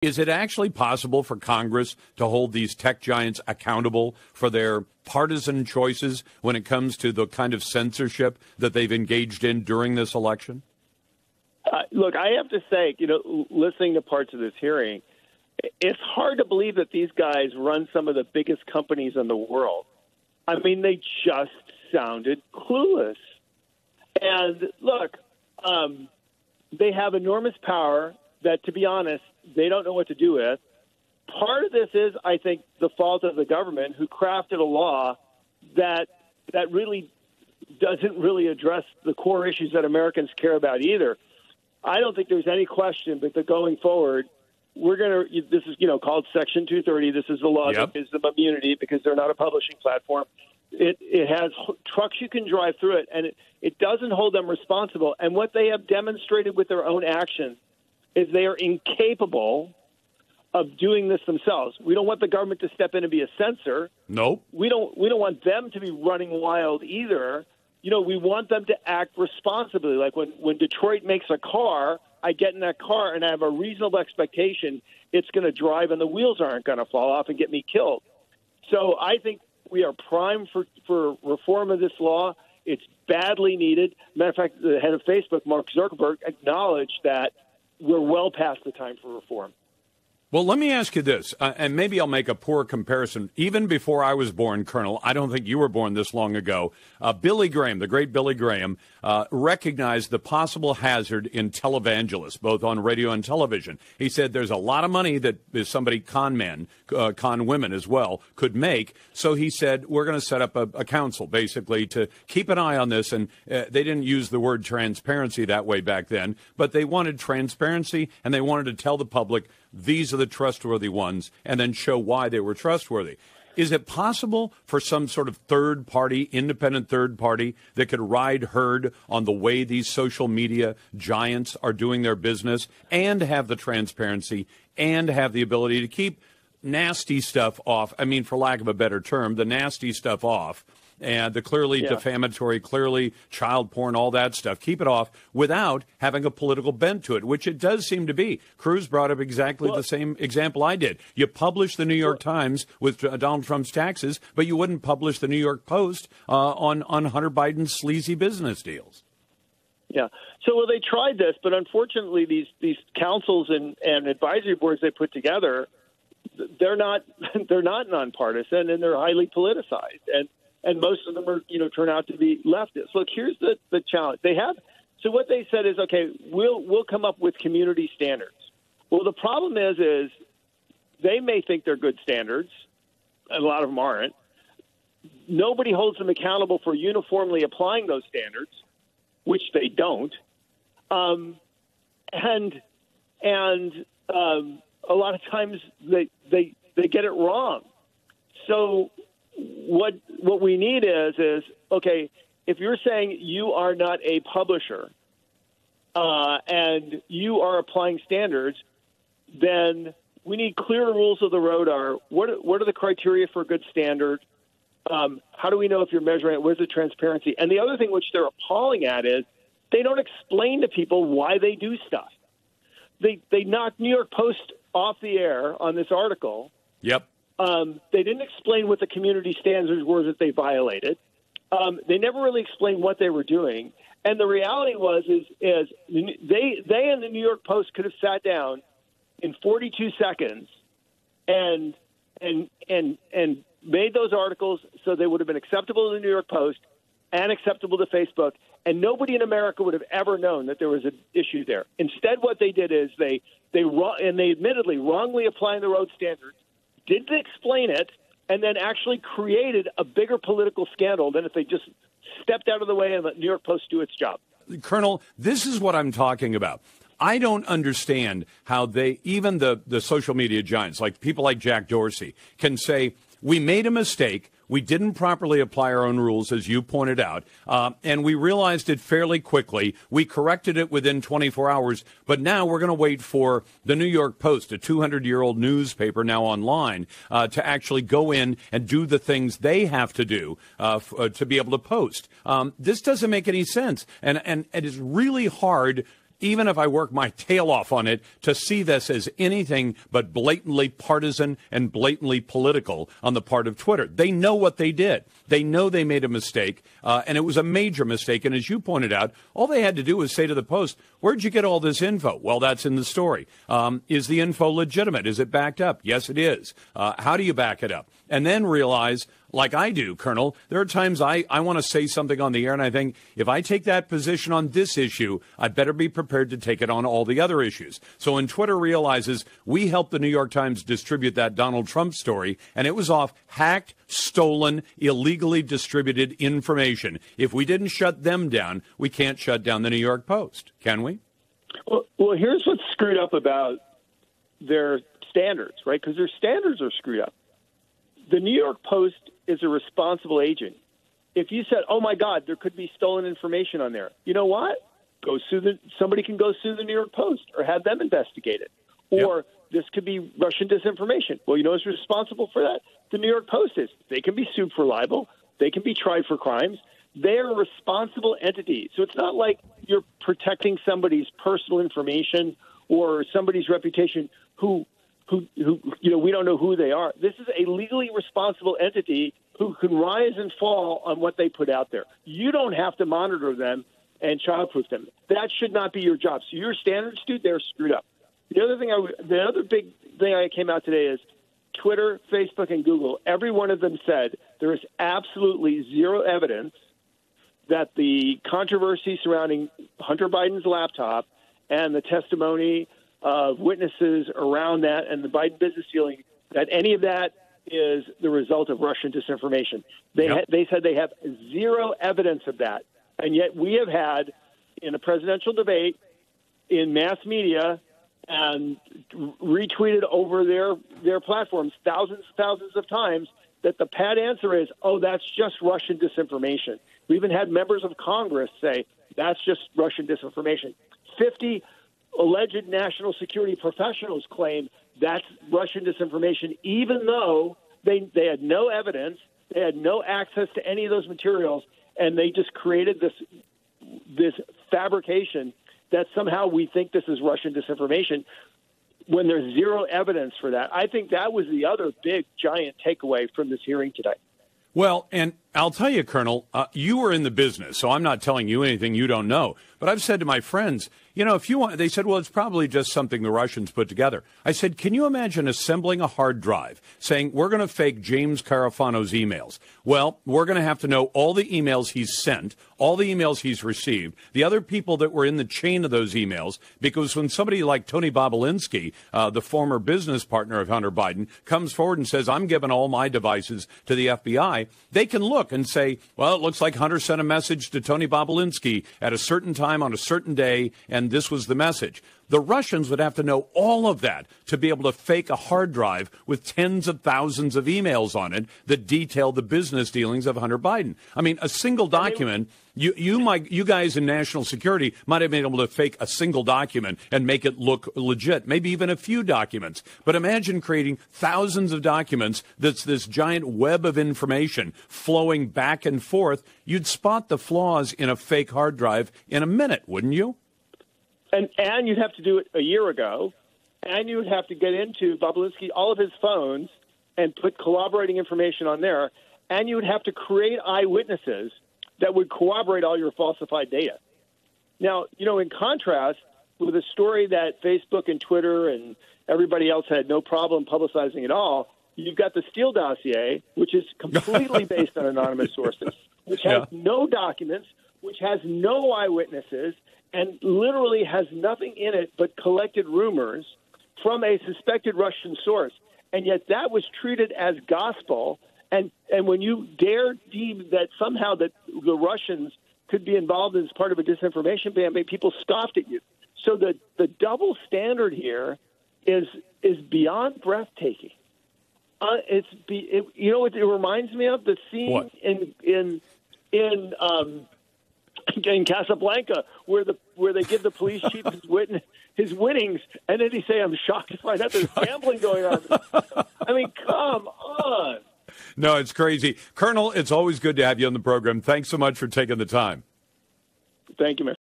Is it actually possible for Congress to hold these tech giants accountable for their partisan choices when it comes to the kind of censorship that they've engaged in during this election? Look, I have to say, listening to parts of this hearing, it's hard to believe that these guys run some of the biggest companies in the world. I mean, they just sounded clueless. And look, they have enormous power that, to be honest, they don't know what to do with. Part of this is, I think, the fault of the government, who crafted a law that really doesn't really address the core issues that Americans care about either. I don't think there's any question that going forward, this is, called Section 230. This is the law that gives them immunity because they're not a publishing platform. It has trucks you can drive through it, and it doesn't hold them responsible. And what they have demonstrated with their own actions is they are incapable of doing this themselves. We don't want the government to step in and be a censor. Nope. We don't want them to be running wild either. We want them to act responsibly. Like when Detroit makes a car, I get in that car and I have a reasonable expectation it's going to drive and the wheels aren't going to fall off and get me killed. So I think we are primed for reform of this law. It's badly needed. Matter of fact, the head of Facebook, Mark Zuckerberg, acknowledged that we're well past the time for reform. Well, let me ask you this, and maybe I'll make a poor comparison. Even before I was born, Colonel, I don't think you were born this long ago, Billy Graham, the great Billy Graham, recognized the possible hazard in televangelists, both on radio and television. He said there's a lot of money that somebody, con men, con women as well, could make. So he said, we're going to set up a council, basically, to keep an eye on this. And they didn't use the word transparency that way back then, but they wanted transparency, and they wanted to tell the public, these are the trustworthy ones, and then show why they were trustworthy. Is it possible for some sort of third party, independent third party, that could ride herd on the way these social media giants are doing their business and have the transparency and have the ability to keep nasty stuff off? I mean, for lack of a better term, the nasty stuff off. And the clearly defamatory, clearly child porn, all that stuff. Keep it off without having a political bent to it, which it does seem to be. Cruz brought up exactly the same example I did. You publish the New York Times with Donald Trump's taxes, but you wouldn't publish the New York Post on Hunter Biden's sleazy business deals. Yeah. So, they tried this, but unfortunately these councils and advisory boards they put together, they're not nonpartisan, and they're highly politicized. And most of them are, turn out to be leftists. Look, here's the challenge they have. So what they said is, okay, we'll come up with community standards. Well, the problem is they may think they're good standards, and a lot of them aren't. Nobody holds them accountable for uniformly applying those standards, which they don't. And a lot of times they get it wrong. So what we need is okay, if you're saying you are not a publisher and you are applying standards, then we need clear rules of the road. What are the criteria for a good standard? How do we know if you're measuring it? Where's the transparency? And the other thing which they're appalling at is they don't explain to people why they do stuff. They knocked New York Post off the air on this article. Yep. They didn't explain what the community standards were that they violated. They never really explained what they were doing. And the reality is they and the New York Post could have sat down in 42 seconds and made those articles so they would have been acceptable to the New York Post and acceptable to Facebook. And nobody in America would have ever known that there was an issue there. Instead, what they did is they admittedly wrongly applying the road standards, didn't explain it, and then actually created a bigger political scandal than if they just stepped out of the way and let New York Post do its job. Colonel, this is what I'm talking about. I don't understand how even the social media giants, like people like Jack Dorsey, can say, we made a mistake, we didn't properly apply our own rules, as you pointed out, and we realized it fairly quickly. We corrected it within 24 hours, but now we're going to wait for the New York Post, a 200-year-old newspaper now online, to actually go in and do the things they have to do to be able to post. This doesn't make any sense, and it is really hard even if I work my tail off on it, to see this as anything but blatantly partisan and blatantly political on the part of Twitter. They know what they did. They know they made a mistake, and it was a major mistake. And as you pointed out, all they had to do was say to the Post, where'd you get all this info? Well, that's in the story. Is the info legitimate? Is it backed up? Yes, it is. How do you back it up? And then realize, like I do, Colonel, there are times I want to say something on the air, and I think, if I take that position on this issue, I better be prepared to take it on all the other issues. So when Twitter realizes we helped the New York Times distribute that Donald Trump story, and it was off hacked, stolen, illegally distributed information. If we didn't shut them down, we can't shut down the New York Post, can we? Well, here's what's screwed up about their standards, right? Because their standards are screwed up. The New York Post is a responsible agent. If you said, oh, my God, there could be stolen information on there, you know what? Somebody can go sue the New York Post or have them investigate it. Or this could be Russian disinformation. Well, you know who's responsible for that? The New York Post is. They can be sued for libel. They can be tried for crimes. They're a responsible entity. So it's not like you're protecting somebody's personal information or somebody's reputation who we don't know who they are. This is a legally responsible entity who can rise and fall on what they put out there. You don't have to monitor them and childproof them. That should not be your job. So your standards, dude, they're screwed up. The other big thing I came out today is Twitter, Facebook, and Google. Every one of them said there is absolutely zero evidence that the controversy surrounding Hunter Biden's laptop and the testimony of witnesses around that and the Biden business dealing, that any of that is the result of Russian disinformation. They said they have zero evidence of that. And yet we have had, in a presidential debate, in mass media, and retweeted over their platforms thousands of times, that the pat answer is, oh, that's just Russian disinformation. We even had members of Congress say, that's just Russian disinformation. 50 alleged national security professionals claim that's Russian disinformation, even though they had no evidence, they had no access to any of those materials, and they just created this fabrication that somehow we think this is Russian disinformation when there's zero evidence for that. I think that was the other big, giant takeaway from this hearing today. Well, and I'll tell you, Colonel, you were in the business, so I'm not telling you anything you don't know. But I've said to my friends, if you want, they said, well, it's probably just something the Russians put together. I said, can you imagine assembling a hard drive saying, we're going to fake James Carafano's emails? Well, we're going to have to know all the emails he's sent, all the emails he's received, the other people that were in the chain of those emails, because when somebody like Tony Bobulinski, the former business partner of Hunter Biden, comes forward and says, I'm giving all my devices to the FBI, they can look and say, well, it looks like Hunter sent a message to Tony Bobulinski at a certain time on a certain day, and this was the message. The Russians would have to know all of that to be able to fake a hard drive with tens of thousands of emails on it that detail the business dealings of Hunter Biden. I mean, a single document, you guys in national security might have been able to fake a single document and make it look legit, maybe even a few documents. But imagine creating thousands of documents that's this giant web of information flowing back and forth. You'd spot the flaws in a fake hard drive in a minute, wouldn't you? And you'd have to do it a year ago, and you would have to get into Bobulinski, all of his phones, and put corroborating information on there, and you would have to create eyewitnesses that would corroborate all your falsified data. Now, in contrast with a story that Facebook and Twitter and everybody else had no problem publicizing at all, you've got the Steele dossier, which is completely based on anonymous sources, which has no documents, which has no eyewitnesses, and literally has nothing in it but collected rumors from a suspected Russian source. And yet that was treated as gospel. And when you dare deem that somehow that the Russians could be involved as part of a disinformation campaign, people scoffed at you. So the double standard here is beyond breathtaking. What it reminds me of? The scene in Casablanca, where they give the police chief his winnings, and then he say, "I'm shocked to find out there's gambling going on." I mean, come on. No, it's crazy, Colonel. It's always good to have you on the program. Thanks so much for taking the time. Thank you, man.